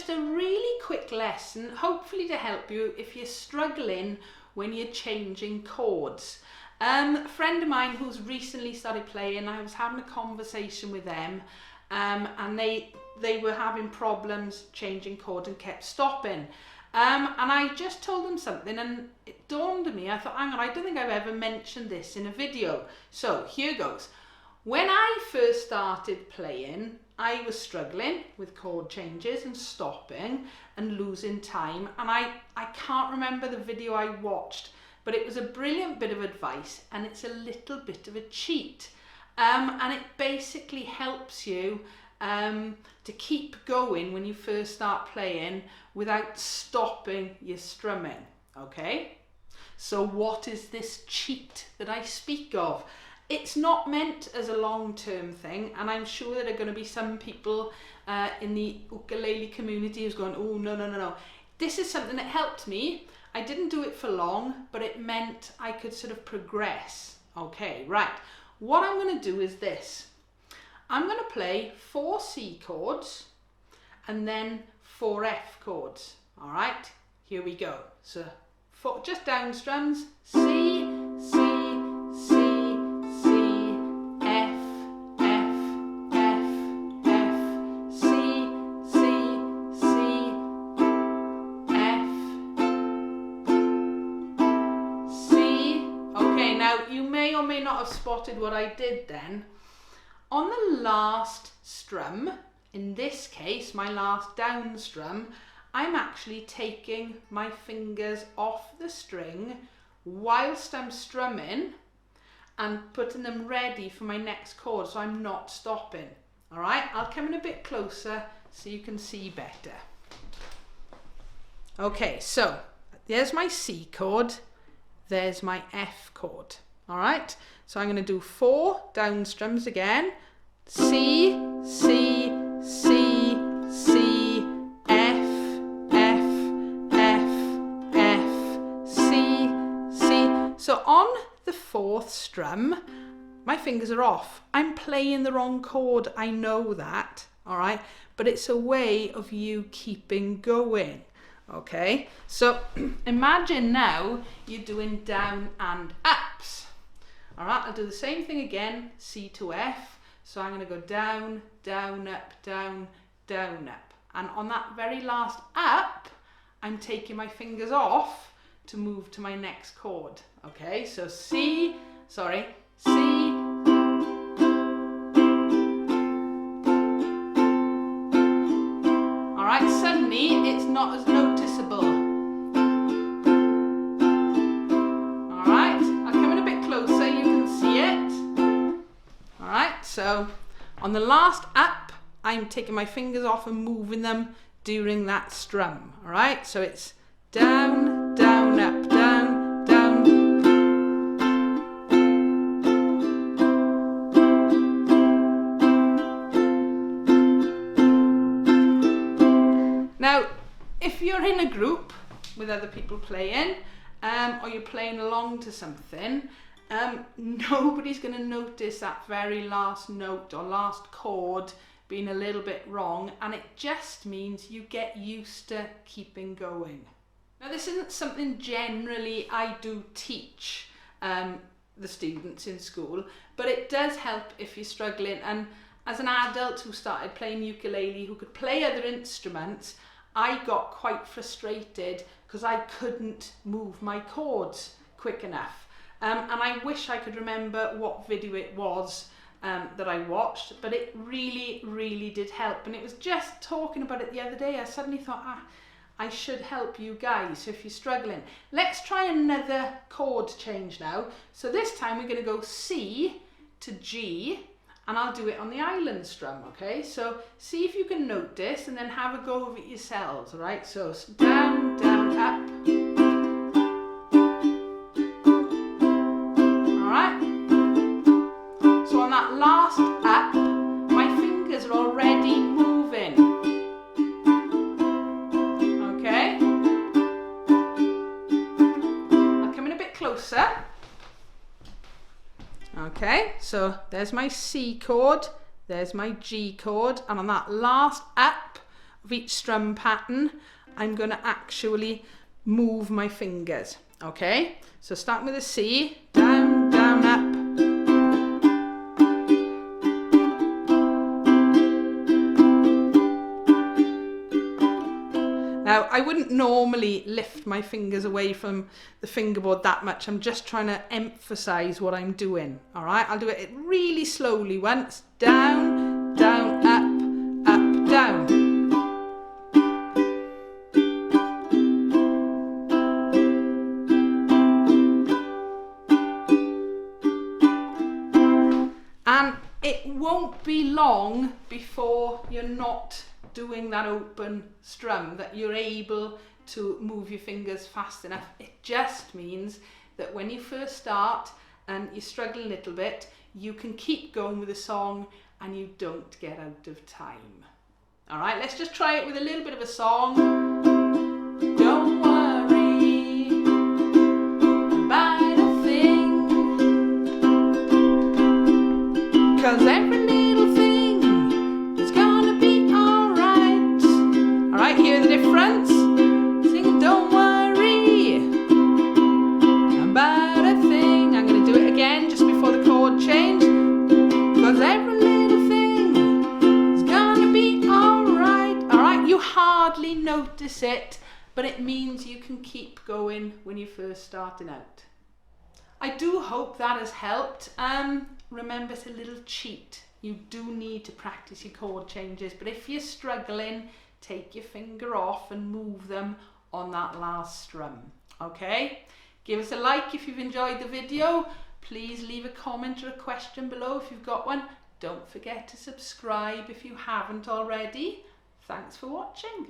just a really quick lesson, hopefully to help you if you're struggling when you're changing chords. A friend of mine who's recently started playing, I was having a conversation with them, and they were having problems changing chords and kept stopping. And I just told them something and it dawned on me. I thought, hang on, I don't think I've ever mentioned this in a video. So here goes. When I first started playing, I was struggling with chord changes and stopping and losing time. And I can't remember the video I watched, but it was a brilliant bit of advice and it's a little bit of a cheat. And it basically helps you to keep going when you first start playing without stopping your strumming, okay? So what is this cheat that I speak of? It's not meant as a long-term thing, and I'm sure there are going to be some people in the ukulele community who's going, oh, no. This is something that helped me. I didn't do it for long, but it meant I could sort of progress. Okay, right. What I'm going to do is this. I'm going to play 4 C chords and then 4 F chords. All right, here we go. So just down strums, C, C, C, C, F, F, F, F, C, C, C, F, C. Okay, now you may or may not have spotted what I did then. On the last strum, in this case, my last down strum, I'm actually taking my fingers off the string whilst I'm strumming and putting them ready for my next chord, so I'm not stopping. All right, I'll come in a bit closer so you can see better. Okay, so there's my C chord, there's my F chord. All right, so I'm going to do 4 down strums again. C, C, C, C, F, F, F, F, C, C. So on the 4th strum, my fingers are off. I'm playing the wrong chord, I know that, all right? But it's a way of you keeping going, okay? So imagine now you're doing down and ups. All right, I'll do the same thing again, C to F. So I'm going to go down, down, up, down, down, up. And on that very last up, I'm taking my fingers off to move to my next chord. Okay, so C, sorry, C. All right, suddenly it's not as noticeable. So on the last up, I'm taking my fingers off and moving them during that strum. All right, so it's down, down, up, down, down. Now, if you're in a group with other people playing, or you're playing along to something, nobody's going to notice that very last note or last chord being a little bit wrong, and it just means you get used to keeping going. Now, this isn't something generally I do teach the students in school, but it does help if you're struggling. And as an adult who started playing ukulele, who could play other instruments, I got quite frustrated because I couldn't move my chords quick enough. And I wish I could remember what video it was that I watched, but it really, really did help. And it was just talking about it the other day, I suddenly thought, I should help you guys if you're struggling. Let's try another chord change now. So this time we're going to go C to G, and I'll do it on the island strum, okay? So see if you can note this and then have a go of it yourselves, all right? So down, down, up. Last up, my fingers are already moving. Okay? I'll come in a bit closer. Okay, so there's my C chord, there's my G chord, and on that last up, of each strum pattern, I'm going to actually move my fingers. Okay, so starting with a C, down, down, up. Now, I wouldn't normally lift my fingers away from the fingerboard that much. I'm just trying to emphasize what I'm doing. All right, I'll do it really slowly once. Down, down, up, up, down. And it won't be long before you're not doing that open strum, that you're able to move your fingers fast enough. It just means that when you first start and you struggle a little bit, you can keep going with the song and you don't get out of time. All right, let's just try it with a little bit of a song. Don't worry about a thing, 'cause every little thing is gonna be alright. Alright, hear the difference? Sing, don't worry about a thing. I'm going to do it again just before the chord change. 'Cause every little thing is gonna be alright. Alright, you hardly notice it, but it means you can keep going when you're first starting out. I do hope that has helped. Remember, it's a little cheat. You do need to practice your chord changes, but if you're struggling, take your finger off and move them on that last strum. Okay? Give us a like if you've enjoyed the video. Please leave a comment or a question below if you've got one. Don't forget to subscribe if you haven't already. Thanks for watching.